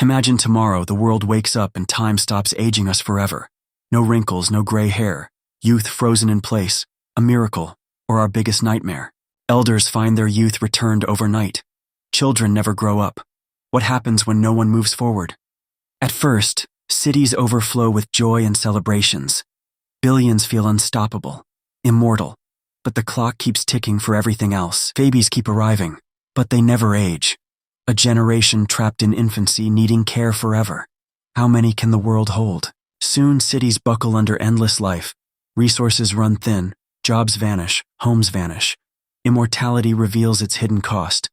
Imagine tomorrow the world wakes up and time stops aging us forever. No wrinkles, no gray hair, youth frozen in place, a miracle, or our biggest nightmare. Elders find their youth returned overnight. Children never grow up. What happens when no one moves forward? At first, cities overflow with joy and celebrations. Billions feel unstoppable, immortal. But the clock keeps ticking for everything else. Babies keep arriving, but they never age. A generation trapped in infancy needing care forever. How many can the world hold? Soon cities buckle under endless life. Resources run thin, jobs vanish, homes vanish. Immortality reveals its hidden cost.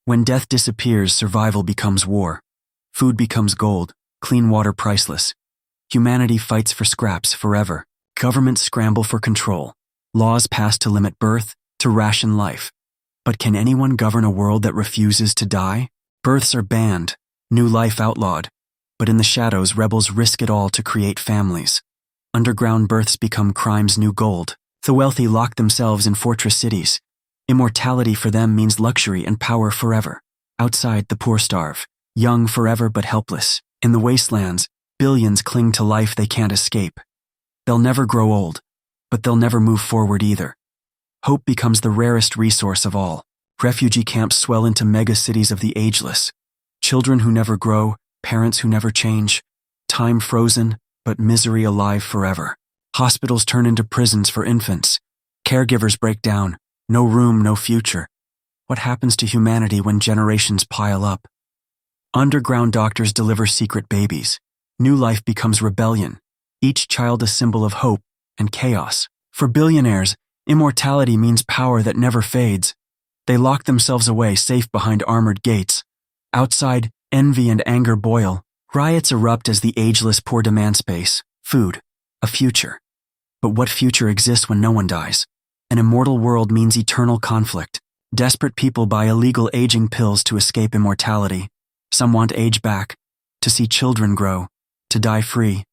When death disappears, survival becomes war. Food becomes gold, clean water priceless. Humanity fights for scraps forever. Governments scramble for control. Laws pass to limit birth, to ration life. But can anyone govern a world that refuses to die? Births are banned, new life outlawed. But in the shadows, rebels risk it all to create families. Underground births become crime's new gold. The wealthy lock themselves in fortress cities. Immortality for them means luxury and power forever. Outside, the poor starve, young forever but helpless. In the wastelands, billions cling to life they can't escape. They'll never grow old, but they'll never move forward either. Hope becomes the rarest resource of all. Refugee camps swell into mega-cities of the ageless. Children who never grow, parents who never change. Time frozen, but misery alive forever. Hospitals turn into prisons for infants. Caregivers break down. No room, no future. What happens to humanity when generations pile up? Underground doctors deliver secret babies. New life becomes rebellion. Each child a symbol of hope and chaos. For billionaires, immortality means power that never fades. They lock themselves away, safe behind armored gates. Outside, envy and anger boil. Riots erupt as the ageless pour demand space, food, a future. But what future exists when no one dies? An immortal world means eternal conflict. Desperate people buy illegal aging pills to escape immortality. Some want age back, to see children grow, to die free.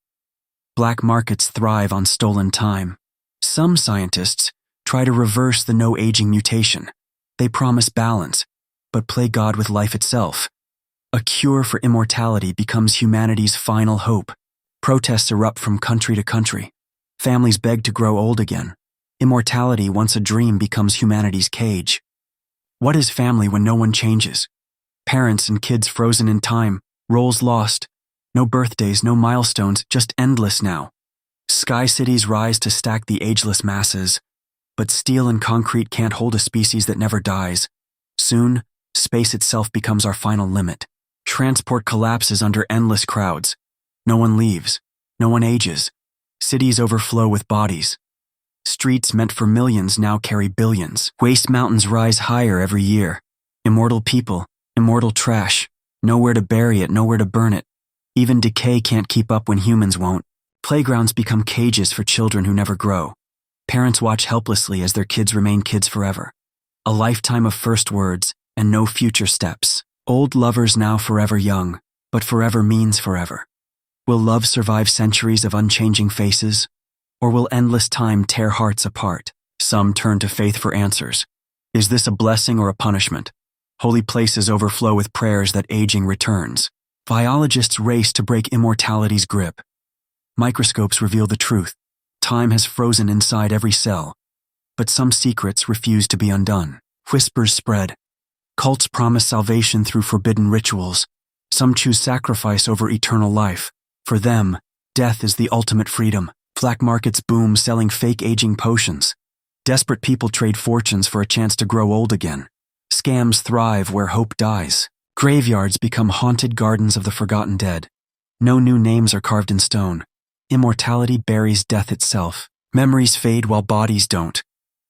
Black markets thrive on stolen time. Some scientists try to reverse the no-aging mutation. They promise balance, but play God with life itself. A cure for immortality becomes humanity's final hope. Protests erupt from country to country. Families beg to grow old again. Immortality, once a dream, becomes humanity's cage. What is family when no one changes? Parents and kids frozen in time, roles lost. No birthdays, no milestones, just endless now. Sky cities rise to stack the ageless masses. But steel and concrete can't hold a species that never dies. Soon, space itself becomes our final limit. Transport collapses under endless crowds. No one leaves. No one ages. Cities overflow with bodies. Streets meant for millions now carry billions. Waste mountains rise higher every year. Immortal people, immortal trash. Nowhere to bury it, nowhere to burn it. Even decay can't keep up when humans won't. Playgrounds become cages for children who never grow. Parents watch helplessly as their kids remain kids forever. A lifetime of first words and no future steps. Old lovers now forever young, but forever means forever. Will love survive centuries of unchanging faces? Or will endless time tear hearts apart? Some turn to faith for answers. Is this a blessing or a punishment? Holy places overflow with prayers that aging returns. Biologists race to break immortality's grip. Microscopes reveal the truth. Time has frozen inside every cell. But some secrets refuse to be undone. Whispers spread. Cults promise salvation through forbidden rituals. Some choose sacrifice over eternal life. For them, death is the ultimate freedom. Black markets boom, selling fake aging potions. Desperate people trade fortunes for a chance to grow old again. Scams thrive where hope dies. Graveyards become haunted gardens of the forgotten dead. No new names are carved in stone. Immortality buries death itself. Memories fade while bodies don't.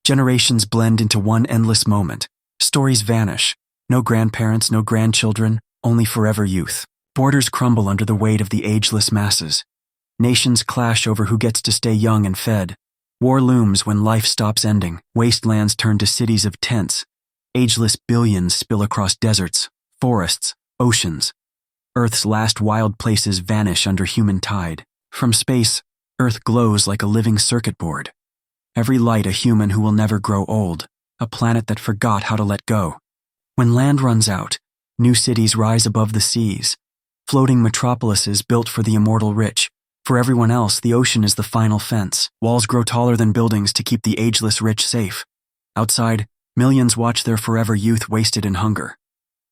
Generations blend into one endless moment. Stories vanish. No grandparents, no grandchildren, only forever youth. Borders crumble under the weight of the ageless masses. Nations clash over who gets to stay young and fed. War looms when life stops ending. Wastelands turn to cities of tents. Ageless billions spill across deserts, forests, oceans. Earth's last wild places vanish under human tide. From space, Earth glows like a living circuit board. Every light a human who will never grow old, a planet that forgot how to let go. When land runs out, new cities rise above the seas. Floating metropolises built for the immortal rich. For everyone else, the ocean is the final fence. Walls grow taller than buildings to keep the ageless rich safe. Outside, millions watch their forever youth wasted in hunger.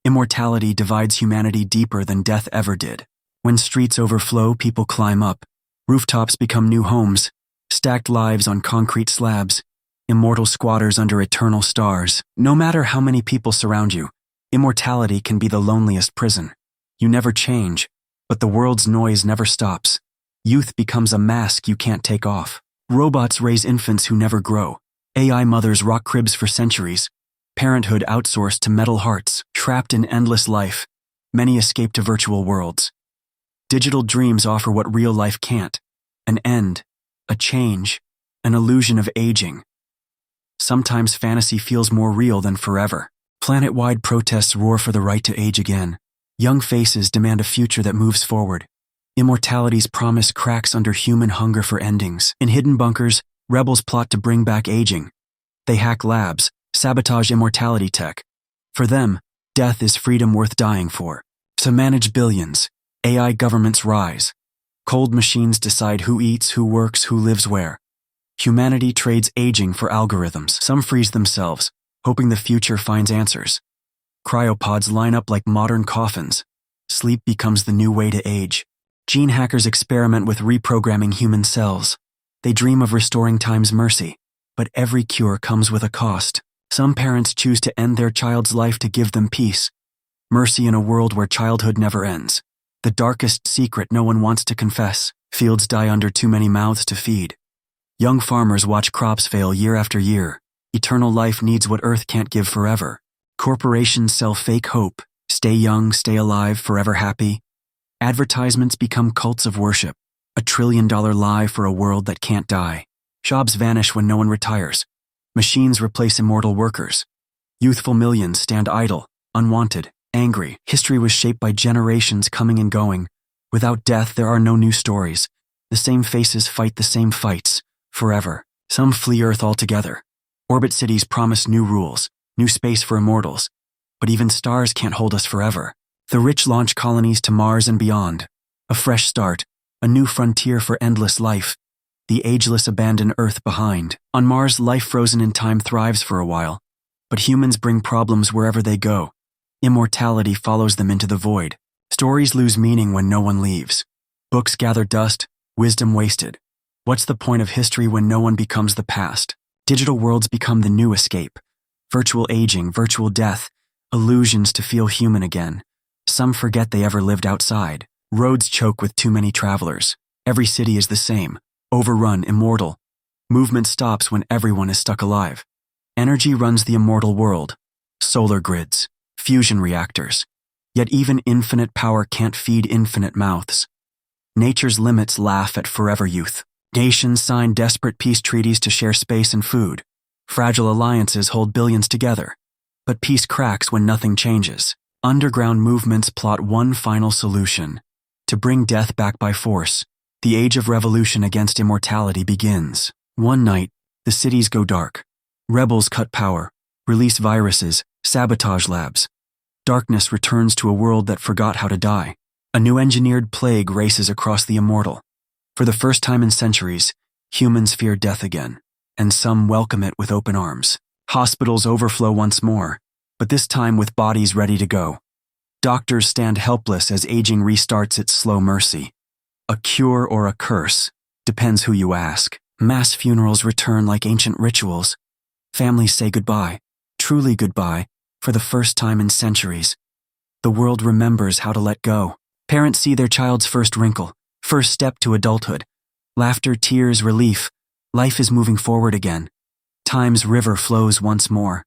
Immortality divides humanity deeper than death ever did. When streets overflow, people climb up. Rooftops become new homes. Stacked lives on concrete slabs. Immortal squatters under eternal stars. No matter how many people surround you, immortality can be the loneliest prison. You never change, but the world's noise never stops. Youth becomes a mask you can't take off. Robots raise infants who never grow. AI mothers rock cribs for centuries. Parenthood outsourced to metal hearts, trapped in endless life. Many escape to virtual worlds. Digital dreams offer what real life can't. An end, a change, an illusion of aging. Sometimes fantasy feels more real than forever. Planet-wide protests roar for the right to age again. Young faces demand a future that moves forward. Immortality's promise cracks under human hunger for endings. In hidden bunkers, rebels plot to bring back aging. They hack labs, sabotage immortality tech. For them, death is freedom worth dying for. To manage billions, AI governments rise. Cold machines decide who eats, who works, who lives where. Humanity trades aging for algorithms. Some freeze themselves, hoping the future finds answers. Cryopods line up like modern coffins. Sleep becomes the new way to age. Gene hackers experiment with reprogramming human cells. They dream of restoring time's mercy, but every cure comes with a cost. Some parents choose to end their child's life to give them peace. Mercy in a world where childhood never ends. The darkest secret no one wants to confess. Fields die under too many mouths to feed. Young farmers watch crops fail year after year. Eternal life needs what Earth can't give forever. Corporations sell fake hope. Stay young, stay alive, forever happy. Advertisements become cults of worship. A $1 trillion lie for a world that can't die. Jobs vanish when no one retires. Machines replace immortal workers. Youthful millions stand idle, unwanted, angry. History was shaped by generations coming and going. Without death, there are no new stories. The same faces fight the same fights, forever. Some flee Earth altogether. Orbit cities promise new rules, new space for immortals. But even stars can't hold us forever. The rich launch colonies to Mars and beyond. A fresh start, a new frontier for endless life. The ageless abandon Earth behind. On Mars, life frozen in time thrives for a while. But humans bring problems wherever they go. Immortality follows them into the void. Stories lose meaning when no one leaves. Books gather dust, wisdom wasted. What's the point of history when no one becomes the past? Digital worlds become the new escape. Virtual aging, virtual death, illusions to feel human again. Some forget they ever lived outside. Roads choke with too many travelers. Every city is the same. Overrun, immortal. Movement stops when everyone is stuck alive. Energy runs the immortal world. Solar grids, fusion reactors. Yet even infinite power can't feed infinite mouths. Nature's limits laugh at forever youth. Nations sign desperate peace treaties to share space and food. Fragile alliances hold billions together. But peace cracks when nothing changes. Underground movements plot one final solution: to bring death back by force. The age of revolution against immortality begins. One night, the cities go dark. Rebels cut power, release viruses, sabotage labs. Darkness returns to a world that forgot how to die. A new engineered plague races across the immortal. For the first time in centuries, humans fear death again, and some welcome it with open arms. Hospitals overflow once more, but this time with bodies ready to go. Doctors stand helpless as aging restarts its slow mercy. A cure or a curse, depends who you ask. Mass funerals return like ancient rituals. Families say goodbye, truly goodbye, for the first time in centuries. The world remembers how to let go. Parents see their child's first wrinkle, first step to adulthood. Laughter, tears, relief. Life is moving forward again. Time's river flows once more.